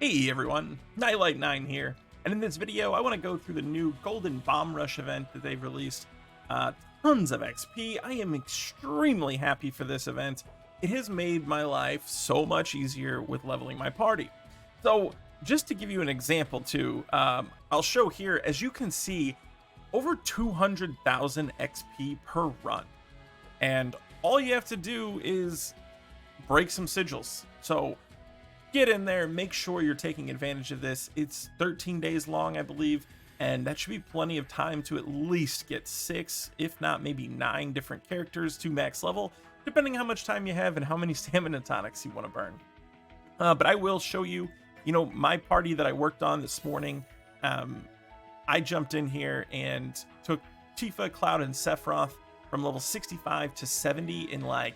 Hey everyone, Nightlight9 here, and in this video I want to go through the new Golden Bomb Rush event that they've released. Tons of XP. I am extremely happy for this event. It has made my life so much easier with leveling my party. So just to give you an example too, I'll show here, as you can see, over 200,000 XP per run. And all you have to do is break some sigils. So get in there, make sure you're taking advantage of this. It's 13 days long, I believe, and that should be plenty of time to at least get 6, if not maybe 9 different characters to max level, depending how much time you have and how many stamina tonics you want to burn. But I will show you, my party that I worked on this morning. I jumped in here and took Tifa, Cloud, and Sephiroth from level 65 to 70 in I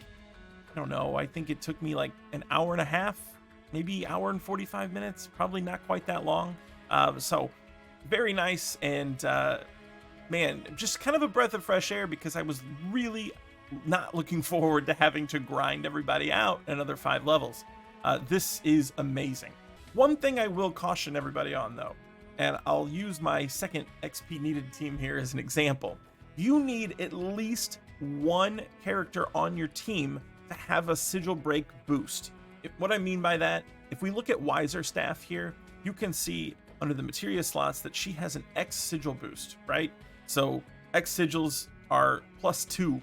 don't know, I think it took me like an hour and a half, maybe hour and 45 minutes, probably not quite that long. So very nice, and man, just kind of a breath of fresh air, because I was really not looking forward to having to grind everybody out another 5 levels. This is amazing. One thing I will caution everybody on though, and I'll use my second XP needed team here as an example. You need at least one character on your team to have a sigil break boost. What I mean by that, if we look at Wiser Staff here, you can see under the materia slots that she has an X sigil boost, right? So X sigils are +2.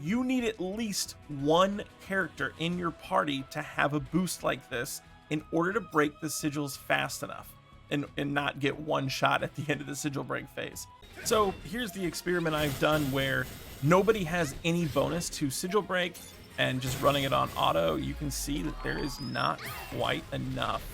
You need at least one character in your party to have a boost like this in order to break the sigils fast enough and not get one shot at the end of the sigil break phase. So here's the experiment I've done where nobody has any bonus to sigil break, and just running it on auto, you can see that there is not quite enough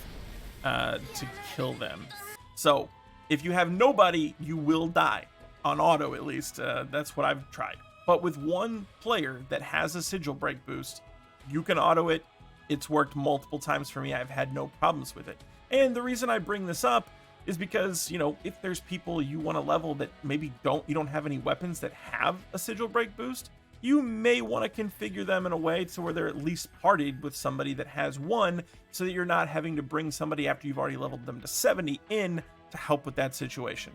to kill them. So if you have nobody, you will die on auto, at least. That's what I've tried. But with one player that has a sigil break boost, you can auto it. It's worked multiple times for me. I've had no problems with it. And the reason I bring this up is because, if there's people you want to level that maybe you don't have any weapons that have a sigil break boost, you may want to configure them in a way to where they're at least partied with somebody that has one, so that you're not having to bring somebody after you've already leveled them to 70 in to help with that situation.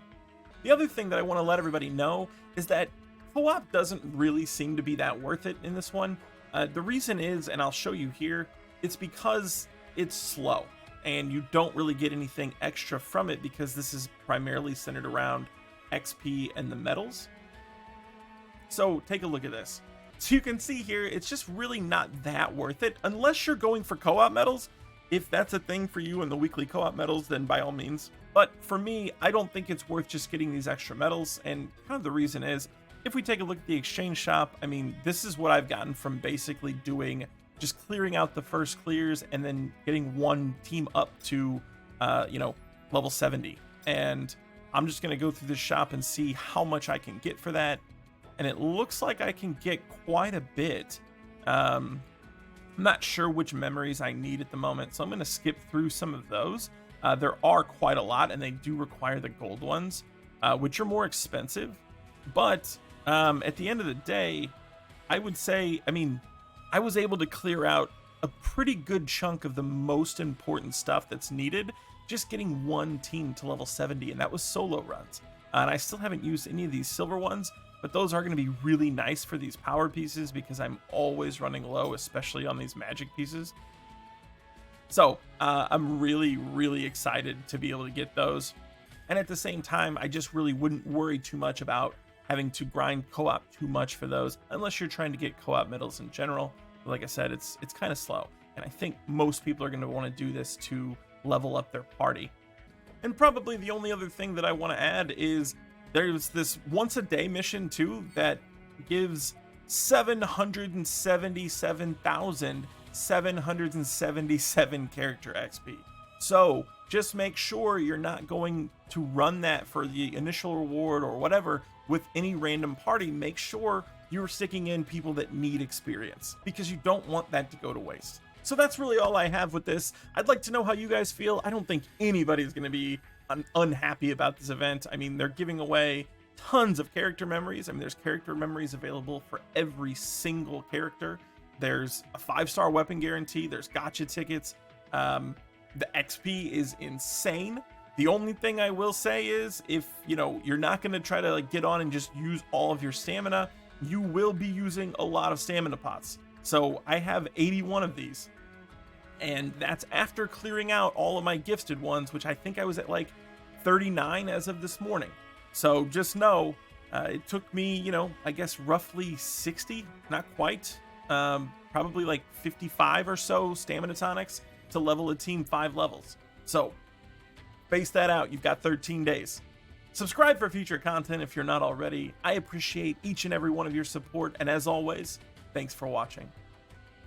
The other thing that I want to let everybody know is that co-op doesn't really seem to be that worth it in this one. The reason is, and I'll show you here, it's because it's slow and you don't really get anything extra from it, because this is primarily centered around XP and the medals. So take a look at this. So you can see here, it's just really not that worth it unless you're going for co-op medals. If that's a thing for you in the weekly co-op medals, then by all means. But for me, I don't think it's worth just getting these extra medals. And kind of the reason is, if we take a look at the exchange shop, I mean, this is what I've gotten from basically doing, just clearing out the first clears and then getting one team up to, level 70. And I'm just going to go through this shop and see how much I can get for that. And it looks like I can get quite a bit. I'm not sure which memories I need at the moment, so I'm going to skip through some of those. There are quite a lot, and they do require the gold ones, which are more expensive. But at the end of the day, I would say, I was able to clear out a pretty good chunk of the most important stuff that's needed, just getting one team to level 70, and that was solo runs. And I still haven't used any of these silver ones, but those are going to be really nice for these power pieces, because I'm always running low, especially on these magic pieces. So I'm really, really excited to be able to get those. And at the same time, I just really wouldn't worry too much about having to grind co-op too much for those, unless you're trying to get co-op medals in general. But like I said, it's kind of slow. And I think most people are going to want to do this to level up their party. And probably the only other thing that I want to add is, there's this once a day mission too that gives 777,777 character XP. So just make sure you're not going to run that for the initial reward or whatever with any random party. Make sure you're sticking in people that need experience, because you don't want that to go to waste. So that's really all I have with this. I'd like to know how you guys feel. I don't think anybody's going to be unhappy about this event. They're giving away tons of character memories. There's character memories available for every single character. There's a 5-star weapon guarantee. There's gotcha tickets. The XP is insane. The only thing I will say is, if you're not going to try to like get on and just use all of your stamina, you will be using a lot of stamina pots. So I have 81 of these, and that's after clearing out all of my gifted ones, which I think I was at like 39 as of this morning. So just know, it took me, I guess roughly 60, not quite, probably like 55 or so stamina tonics to level a team 5 levels. So face that out, you've got 13 days. Subscribe for future content if you're not already. I appreciate each and every one of your support, and as always, thanks for watching.